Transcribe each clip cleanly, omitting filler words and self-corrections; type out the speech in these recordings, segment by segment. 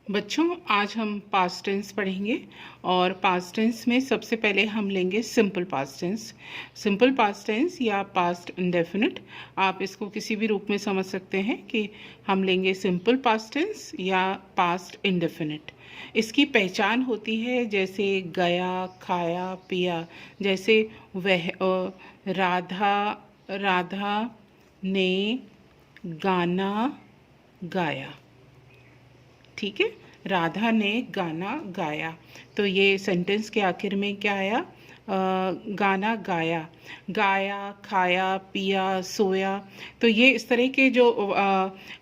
बच्चों, आज हम पास्ट टेंस पढ़ेंगे और पास्ट टेंस में सबसे पहले हम लेंगे simple past tense. Simple past tense या पास्ट इंडेफिनिट, आप इसको किसी भी रूप में समझ सकते हैं कि हम लेंगे सिंपल पास्ट टेंस या पास्ट इंडेफिनिट। इसकी पहचान होती है जैसे गया, खाया, पिया। जैसे वह राधा ने गाना गाया। ठीक है, राधा ने गाना गाया। तो ये सेंटेंस के आखिर में क्या आया? गाना गाया, गाया, खाया, पिया, सोया। तो ये इस तरह के जो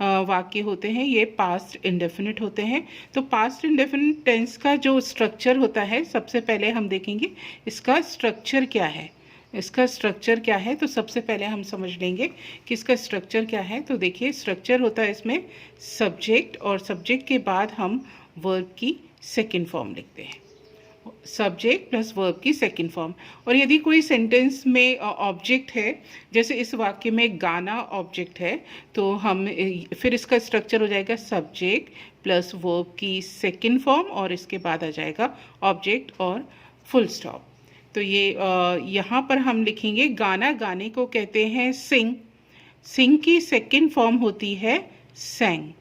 वाक्य होते हैं ये पास्ट इंडेफिनिट होते हैं। तो पास्ट इंडेफिनिट टेंस का जो स्ट्रक्चर होता है, सबसे पहले हम देखेंगे इसका स्ट्रक्चर क्या है। इसका स्ट्रक्चर क्या है तो सबसे पहले हम समझ लेंगे कि इसका स्ट्रक्चर क्या है। तो देखिए, स्ट्रक्चर होता है इसमें सब्जेक्ट, और सब्जेक्ट के बाद हम वर्ब की सेकंड फॉर्म लिखते हैं। सब्जेक्ट प्लस वर्ब की सेकंड फॉर्म। और यदि कोई सेंटेंस में ऑब्जेक्ट है, जैसे इस वाक्य में गाना ऑब्जेक्ट है, तो हम फिर इसका स्ट्रक्चर हो जाएगा सब्जेक्ट प्लस वर्ब की सेकंड फॉर्म, और इसके बाद आ जाएगा ऑब्जेक्ट और फुल स्टॉप। तो ये यहाँ पर हम लिखेंगे गाना गाने को कहते हैं सिंग। सिंग की सेकंड फॉर्म होती है सैंग।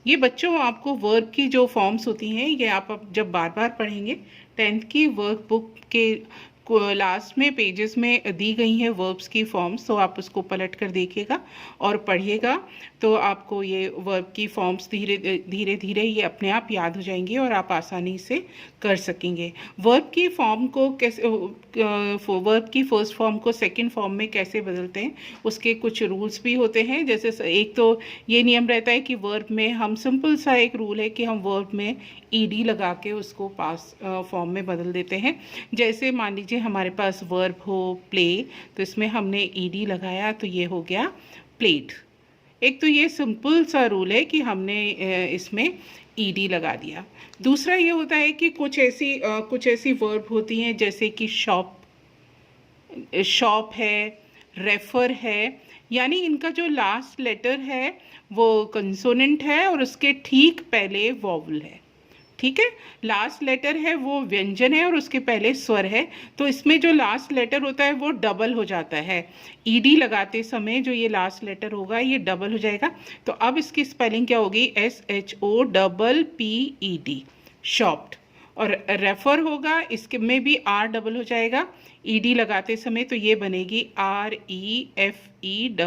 ये बच्चों आपको वर्ब की जो फॉर्म्स होती हैं ये आप जब बार बार पढ़ेंगे, 10th की वर्कबुक के लास्ट में पेजेस में दी गई हैं वर्ब्स की फॉर्म्स, तो आप उसको पलट कर देखिएगा और पढ़िएगा, तो आपको ये वर्ब की फॉर्म्स धीरे धीरे ये अपने आप याद हो जाएंगी और आप आसानी से कर सकेंगे। वर्ब की फॉर्म को कैसे, वर्ब की फर्स्ट फॉर्म को सेकंड फॉर्म में कैसे बदलते हैं, उसके कुछ रूल्स भी होते हैं। जैसे एक तो ये नियम रहता है कि वर्ब में हम सिंपल सा एक रूल है कि हम वर्ब में ईडी लगा के उसको पास फॉर्म में बदल देते हैं। जैसे मान लीजिए हमारे पास वर्ब हो प्ले, तो इसमें हमने ईडी लगाया तो ये हो गया प्लेट। एक तो ये सिंपल सा रूल है कि हमने इसमें ईडी लगा दिया। दूसरा ये होता है कि कुछ ऐसी वर्ब होती हैं जैसे कि शॉप है, रेफर है, यानी इनका जो लास्ट लेटर है वो कंसोनेंट है और उसके ठीक पहले वॉवल है। ठीक है, लास्ट लेटर है वो व्यंजन है और उसके पहले स्वर है, तो इसमें जो लास्ट लेटर होता है वो डबल हो जाता है। ईडी लगाते समय जो ये लास्ट लेटर होगा ये डबल हो जाएगा। तो अब इसकी स्पेलिंग क्या होगी? SHOPPED, शॉप्ड। और रेफर होगा, इसके में भी आर डबल हो जाएगा ईडी लगाते समय, तो ये बनेगी REFERRED।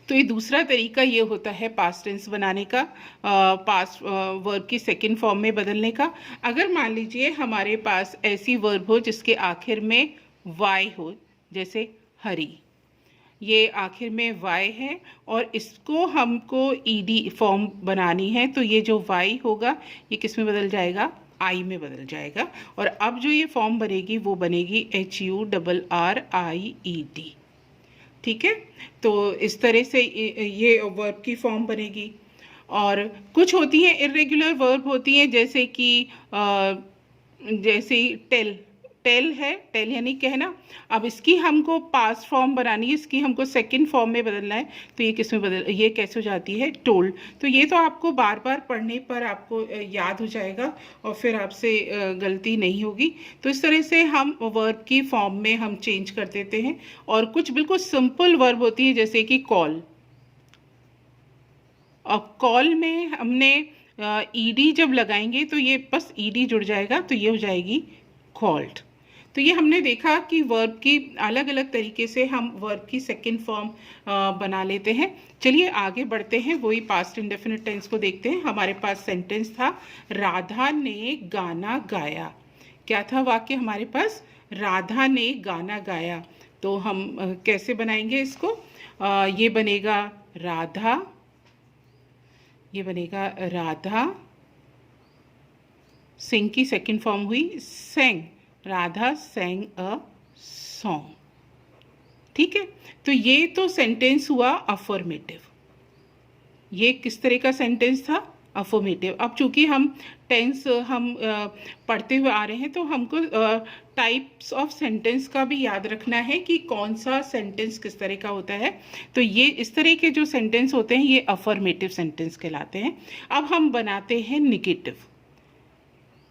तो ये दूसरा तरीका ये होता है पास्ट टेंस बनाने का, पास्ट वर्ब की सेकंड फॉर्म में बदलने का। अगर मान लीजिए हमारे पास ऐसी वर्ब हो जिसके आखिर में वाई हो, जैसे हरी, ये आखिर में वाई है और इसको हमको ईडी फॉर्म बनानी है, तो ये जो वाई होगा ये किस में बदल जाएगा? आई में बदल जाएगा। और अब जो ये फॉर्म बनेगी वो बनेगी HURRIED। ठीक है, तो इस तरह से ये वर्ब की फॉर्म बनेगी। और कुछ होती हैं इर्रेगुलर वर्ब होती हैं, जैसे कि जैसे टेल, टेल है, टेल यानी कहना। अब इसकी हमको पास्ट फॉर्म बनानी है, इसकी हमको सेकंड फॉर्म में बदलना है, तो ये किस में बदल, ये कैसे हो जाती है? टोल्ड। तो ये तो आपको बार बार पढ़ने पर आपको याद हो जाएगा और फिर आपसे गलती नहीं होगी। तो इस तरह से हम वर्ब की फॉर्म में हम चेंज कर देते हैं। और कुछ बिल्कुल सिंपल वर्ब होती है जैसे कि कॉल। और कॉल में हमने ईडी जब लगाएंगे तो ये बस ईडी जुड़ जाएगा, तो ये हो जाएगी कॉल्ड। तो ये हमने देखा कि वर्ब की अलग अलग तरीके से हम वर्ब की सेकंड फॉर्म बना लेते हैं। चलिए आगे बढ़ते हैं, वही पास्ट इंडेफिनिट टेंस को देखते हैं। हमारे पास सेंटेंस था राधा ने गाना गाया। क्या था वाक्य हमारे पास? राधा ने गाना गाया। तो हम कैसे बनाएंगे इसको? ये बनेगा राधा, ये बनेगा राधा, सिंग की सेकंड फॉर्म हुई सेंग, राधा सेंग अ सॉन्ग। ठीक है, तो ये तो सेंटेंस हुआ अफर्मेटिव। ये किस तरह का सेंटेंस था? अफर्मेटिव। अब चूंकि हम टेंस हम पढ़ते हुए आ रहे हैं तो हमको टाइप्स ऑफ सेंटेंस का भी याद रखना है कि कौन सा सेंटेंस किस तरह का होता है। तो ये इस तरह के जो सेंटेंस होते हैं ये अफर्मेटिव सेंटेंस कहलाते हैं। अब हम बनाते हैं निगेटिव।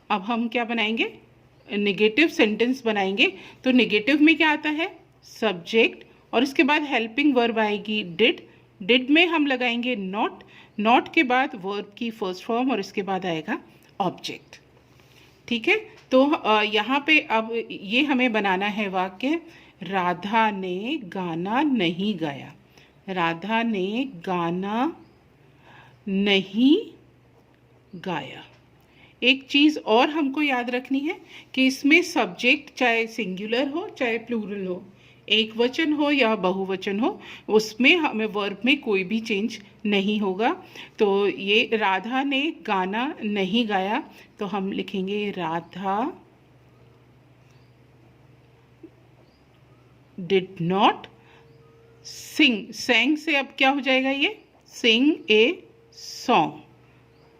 अब हम क्या बनाएंगे, निगेटिव सेंटेंस बनाएंगे। तो निगेटिव में क्या आता है, सब्जेक्ट और उसके बाद हेल्पिंग वर्ब आएगी डिड। डिड में हम लगाएंगे नॉट, नॉट के बाद वर्ब की फर्स्ट फॉर्म और इसके बाद आएगा ऑब्जेक्ट। ठीक है, तो यहाँ पे अब ये हमें बनाना है वाक्य, राधा ने गाना नहीं गाया। राधा ने गाना नहीं गाया। एक चीज़ और हमको याद रखनी है कि इसमें सब्जेक्ट चाहे सिंगुलर हो चाहे प्लूरल हो, एक वचन हो या बहुवचन हो, उसमें हमें वर्ब में कोई भी चेंज नहीं होगा। तो ये राधा ने गाना नहीं गाया, तो हम लिखेंगे Radha did not sing. Sang से अब क्या हो जाएगा, ये sing a song.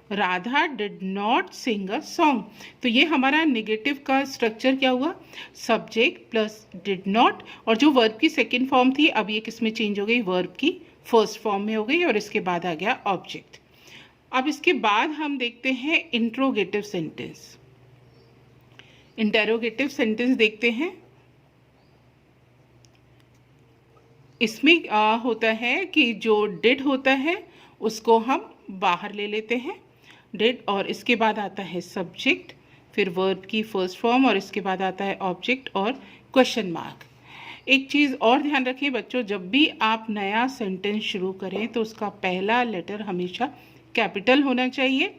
Radha did not sing a song. तो ये हमारा निगेटिव का स्ट्रक्चर क्या हुआ, सब्जेक्ट प्लस डिड नॉट, और जो वर्ब की सेकेंड फॉर्म थी अब ये किस में चेंज हो गई, वर्ब की फर्स्ट फॉर्म में हो गई और इसके बाद आ गया ऑब्जेक्ट। अब इसके बाद हम देखते हैं इंट्रोगेटिव सेंटेंस। इंटेरोगेटिव सेंटेंस देखते हैं। इसमें होता है कि जो डिड होता है उसको हम बाहर ले लेते हैं, डिड, और इसके बाद आता है सब्जेक्ट, फिर वर्ब की फर्स्ट फॉर्म और इसके बाद आता है ऑब्जेक्ट और क्वेश्चन मार्क। एक चीज़ और ध्यान रखिए बच्चों, जब भी आप नया सेंटेंस शुरू करें तो उसका पहला लेटर हमेशा कैपिटल होना चाहिए,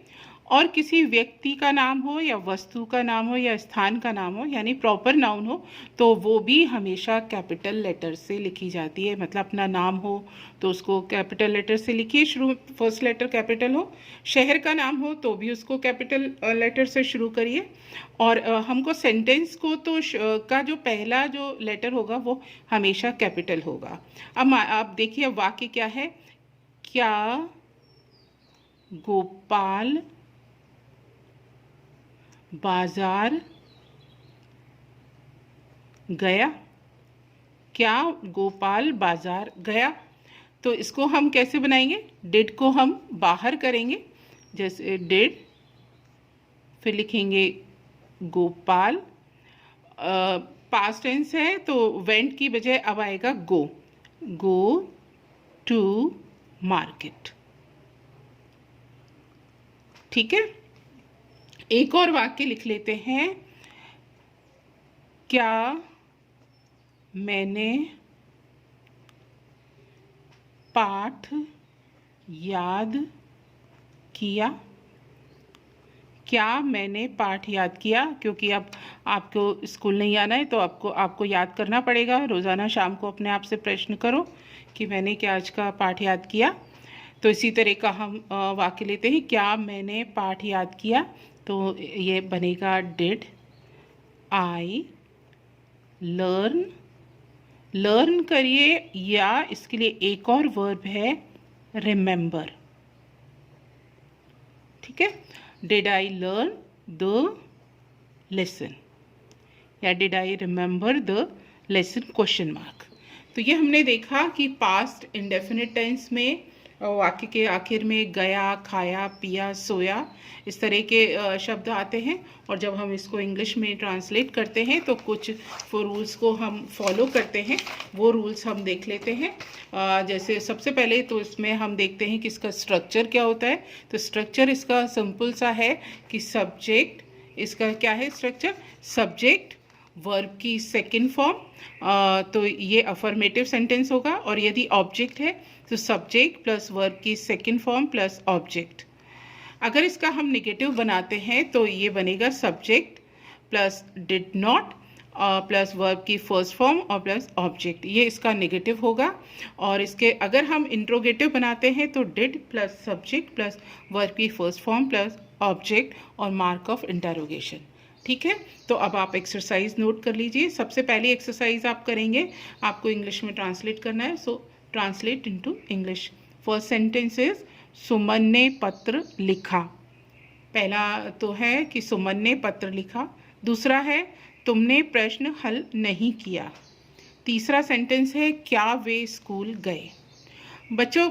और किसी व्यक्ति का नाम हो या वस्तु का नाम हो या स्थान का नाम हो यानी प्रॉपर नाउन हो तो वो भी हमेशा कैपिटल लेटर से लिखी जाती है। मतलब अपना नाम हो तो उसको कैपिटल लेटर से लिखिए, शुरू फर्स्ट लेटर कैपिटल हो। शहर का नाम हो तो भी उसको कैपिटल लेटर से शुरू करिए। और हमको सेंटेंस को तो का जो पहला जो लेटर होगा वो हमेशा कैपिटल होगा। अब आप देखिए वाक्य क्या है, क्या गोपाल बाजार गया। क्या गोपाल बाजार गया। तो इसको हम कैसे बनाएंगे, डिड को हम बाहर करेंगे, जैसे डिड, फिर लिखेंगे गोपाल, पास्ट टेंस है तो वेंट की बजाय अब आएगा गो, गो टू मार्केट। ठीक है, एक और वाक्य लिख लेते हैं, क्या मैंने पाठ याद किया। क्या मैंने पाठ याद किया, क्योंकि अब आपको स्कूल नहीं आना है तो आपको याद करना पड़ेगा। रोज़ाना शाम को अपने आप से प्रश्न करो कि मैंने क्या आज का पाठ याद किया। तो इसी तरह का हम वाक्य लेते हैं, क्या मैंने पाठ याद किया, तो ये बनेगा डिड आई लर्न। लर्न करिए, या इसके लिए एक और वर्ब है रिमेंबर। ठीक है, did I learn the lesson या did I remember the lesson question mark. तो ये हमने देखा कि पास्ट इंडेफिनिट टेंस में वाक्य के आखिर में गया, खाया, पिया, सोया, इस तरह के शब्द आते हैं। और जब हम इसको इंग्लिश में ट्रांसलेट करते हैं तो कुछ रूल्स को हम फॉलो करते हैं, वो रूल्स हम देख लेते हैं। जैसे सबसे पहले तो इसमें हम देखते हैं कि इसका स्ट्रक्चर क्या होता है। तो स्ट्रक्चर इसका सिंपल सा है कि सब्जेक्ट, इसका क्या है स्ट्रक्चर, सब्जेक्ट, वर्ब की सेकंड फॉर्म, तो ये अफर्मेटिव सेंटेंस होगा। और यदि ऑब्जेक्ट है तो सब्जेक्ट प्लस वर्ब की सेकंड फॉर्म प्लस ऑब्जेक्ट। अगर इसका हम नेगेटिव बनाते हैं तो ये बनेगा subject plus did not plus verb की फर्स्ट फॉर्म और प्लस ऑब्जेक्ट, ये इसका नेगेटिव होगा। और इसके अगर हम इंट्रोगेटिव बनाते हैं तो did plus subject plus verb की फर्स्ट फॉर्म प्लस ऑब्जेक्ट और मार्क ऑफ इंटरोगेशन। ठीक है, तो अब आप एक्सरसाइज नोट कर लीजिए। सबसे पहली एक्सरसाइज आप करेंगे, आपको इंग्लिश में ट्रांसलेट करना है। So translate into English. First sentence is Suman ने पत्र लिखा। पहला तो है कि सुमन ने पत्र लिखा। दूसरा है तुमने प्रश्न हल नहीं किया। तीसरा सेंटेंस है क्या वे स्कूल गए। बच्चों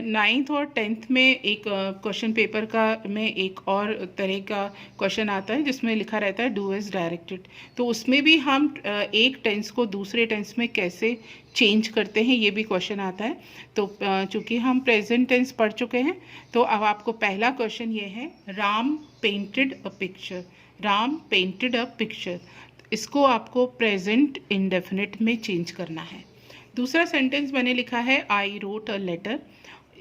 9th और 10th में एक क्वेश्चन पेपर का में एक और तरह का क्वेश्चन आता है जिसमें लिखा रहता है डू एज डायरेक्टेड। तो उसमें भी हम एक टेंस को दूसरे टेंस में कैसे चेंज करते हैं ये भी क्वेश्चन आता है। तो चूँकि हम प्रेजेंट टेंस पढ़ चुके हैं तो अब आपको पहला क्वेश्चन ये है Ram painted a picture. Ram painted a picture, इसको आपको प्रेजेंट इंडेफिनिट में चेंज करना है। दूसरा सेंटेंस मैंने लिखा है आई रोट अ लेटर,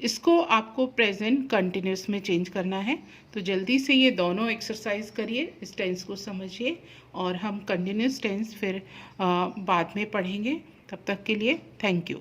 इसको आपको प्रेजेंट कंटिन्यूस में चेंज करना है। तो जल्दी से ये दोनों एक्सरसाइज करिए, इस टेंस को समझिए और हम कंटिन्यूस टेंस फिर बाद में पढ़ेंगे। तब तक के लिए थैंक यू।